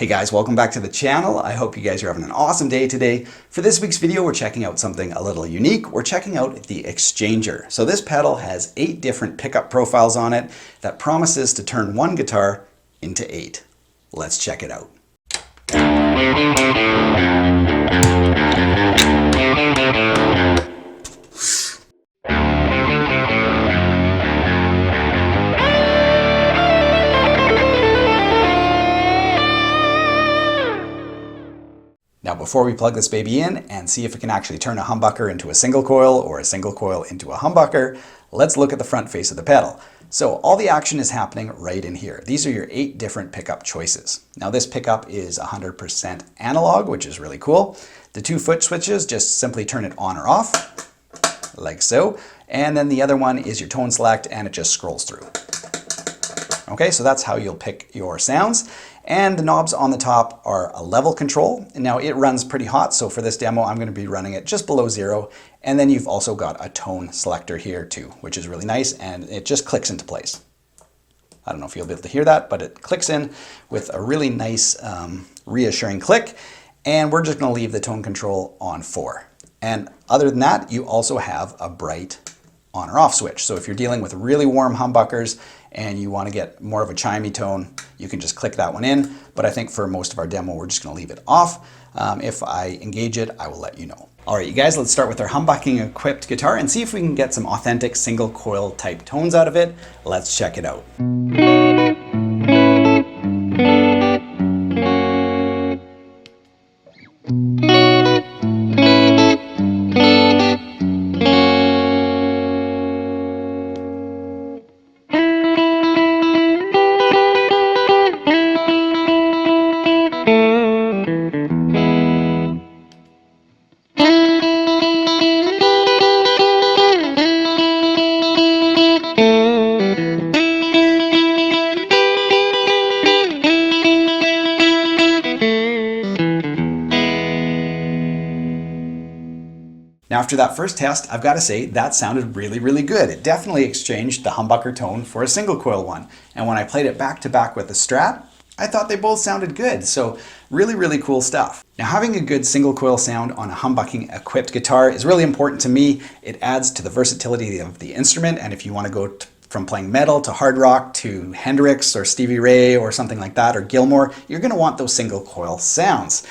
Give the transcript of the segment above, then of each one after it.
Hey guys, welcome back to the channel. I hope you guys are having an awesome day today. For this week's video, we're checking out something a little unique. We're checking out the Exchanger. So this pedal has 8 different pickup profiles on it that promises to turn one guitar into 8. Let's check it out. Now before we plug this baby in and see if it can actually turn a humbucker into a single coil or a single coil into a humbucker, let's look at the front face of the pedal. So all the action is happening right in here. These are your 8 different pickup choices. Now this pickup is 100% analog, which is really cool. The 2 foot switches just simply turn it on or off, like so. And then the other one is your tone select and it just scrolls through. Okay, so that's how you'll pick your sounds. And the knobs on the top are a level control. Now it runs pretty hot, so for this demo I'm going to be running it just below 0. And then you've also got a tone selector here too, which is really nice, and it just clicks into place. I don't know if you'll be able to hear that, but it clicks in with a really nice reassuring click. And we're just going to leave the tone control on 4. And other than that, you also have a bright on or off switch. So if you're dealing with really warm humbuckers and you want to get more of a chimey tone, you can just click that one in. But I think for most of our demo, we're just going to leave it off. If I engage it, I will let you know. All right, you guys, let's start with our humbucking equipped guitar and see if we can get some authentic single coil type tones out of it. Let's check it out. Now after that first test, I've got to say that sounded really, really good. It definitely exchanged the humbucker tone for a single coil one. And when I played it back to back with the Strat, I thought they both sounded good. So really, really cool stuff. Now having a good single coil sound on a humbucking equipped guitar is really important to me. It adds to the versatility of the instrument. And if you want to go from playing metal to hard rock to Hendrix or Stevie Ray or something like that, or Gilmour, you're going to want those single coil sounds.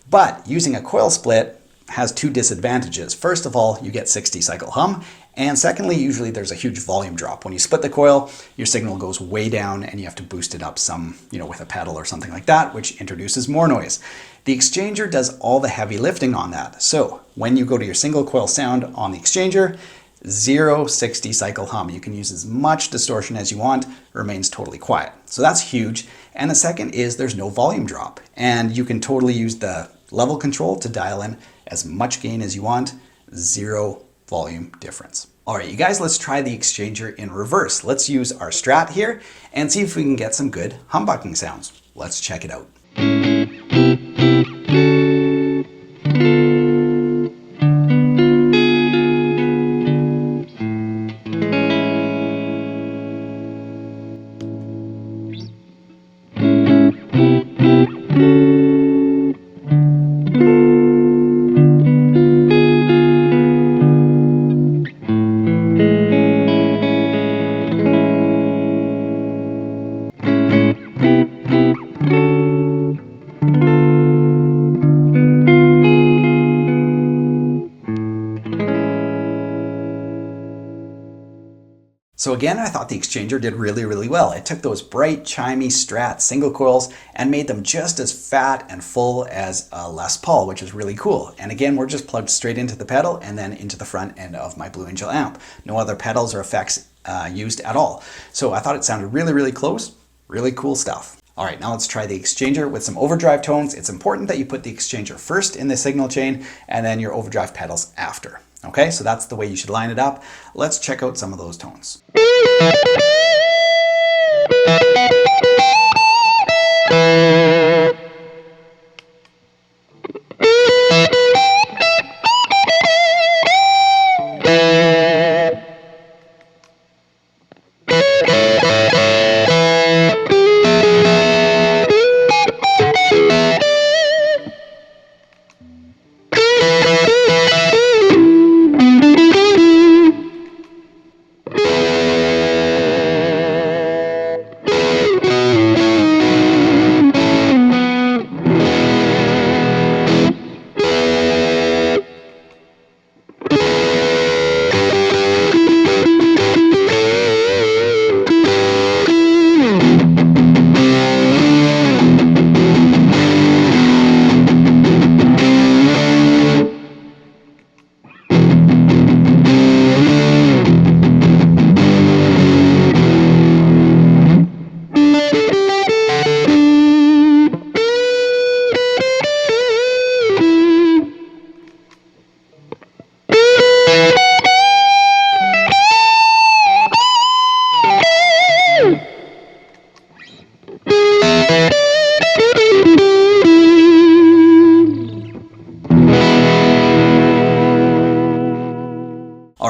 But using a coil split has 2 disadvantages. First of all, you get 60 cycle hum, and secondly, usually there's a huge volume drop. When you split the coil, your signal goes way down and you have to boost it up some, with a pedal or something like that, which introduces more noise. The Exchanger does all the heavy lifting on that. So when you go to your single coil sound on the Exchanger, 0 60 cycle hum. You can use as much distortion as you want, it remains totally quiet. So that's huge. And the second is there's no volume drop, and you can totally use the level control to dial in as much gain as you want, 0 volume difference. All right, you guys, let's try the Exchanger in reverse. Let's use our Strat here and see if we can get some good humbucking sounds. Let's check it out. So again, I thought the Exchanger did really, really well. It took those bright, chimey Strat single coils and made them just as fat and full as a Les Paul, which is really cool. And again, we're just plugged straight into the pedal and then into the front end of my Blue Angel amp. No other pedals or effects used at all. So I thought it sounded really, really close. Really cool stuff. All right, now let's try the Exchanger with some overdrive tones. It's important that you put the Exchanger first in the signal chain and then your overdrive pedals after. Okay, so that's the way you should line it up. Let's check out some of those tones.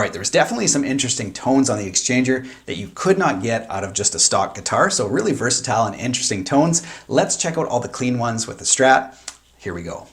right, there's definitely some interesting tones on the Exchanger that you could not get out of just a stock guitar, so really versatile and interesting tones. Let's check out all the clean ones with the Strat. Here we go.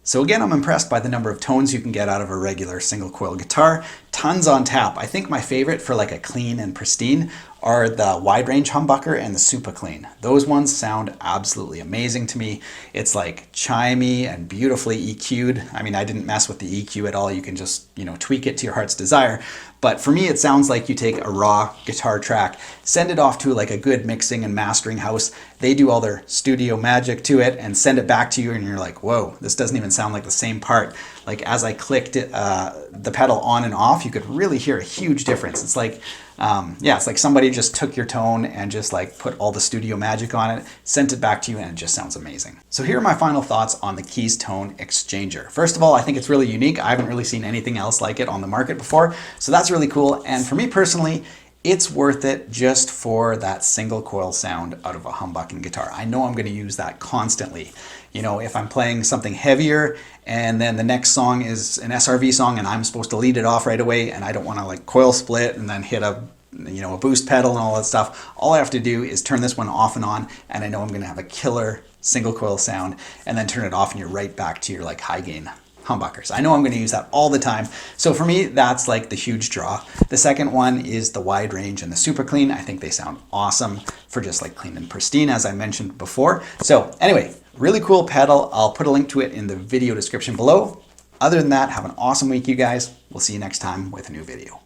So again, I'm impressed by the number of tones you can get out of a regular single coil guitar. Tons on tap. I think my favorite for like a clean and pristine are the wide range humbucker and the super clean. Those ones sound absolutely amazing to me. It's like chimey and beautifully EQ'd. I mean, I didn't mess with the EQ at all. You can just, tweak it to your heart's desire. But for me, it sounds like you take a raw guitar track, send it off to like a good mixing and mastering house. They do all their studio magic to it and send it back to you, and you're like, whoa, this doesn't even sound like the same part. Like as I clicked it, the pedal on and off, you could really hear a huge difference. It's like, it's like somebody just took your tone and just like put all the studio magic on it, sent it back to you, and it just sounds amazing. So here are my final thoughts on the Keyztone Exchanger. First of all, I think it's really unique. I haven't really seen anything else like it on the market before, so that's really cool. And for me personally, it's worth it just for that single coil sound out of a humbucking guitar. I know I'm going to use that constantly. If I'm playing something heavier and then the next song is an SRV song and I'm supposed to lead it off right away and I don't want to like coil split and then hit a boost pedal and all that stuff, all I have to do is turn this one off and on, and I know I'm going to have a killer single coil sound, and then turn it off and you're right back to your like high gain humbuckers. I know I'm going to use that all the time. So for me, that's like the huge draw. The second one is the wide range and the super clean. I think they sound awesome for just like clean and pristine, as I mentioned before. So anyway, really cool pedal. I'll put a link to it in the video description below. Other than that, have an awesome week, you guys. We'll see you next time with a new video.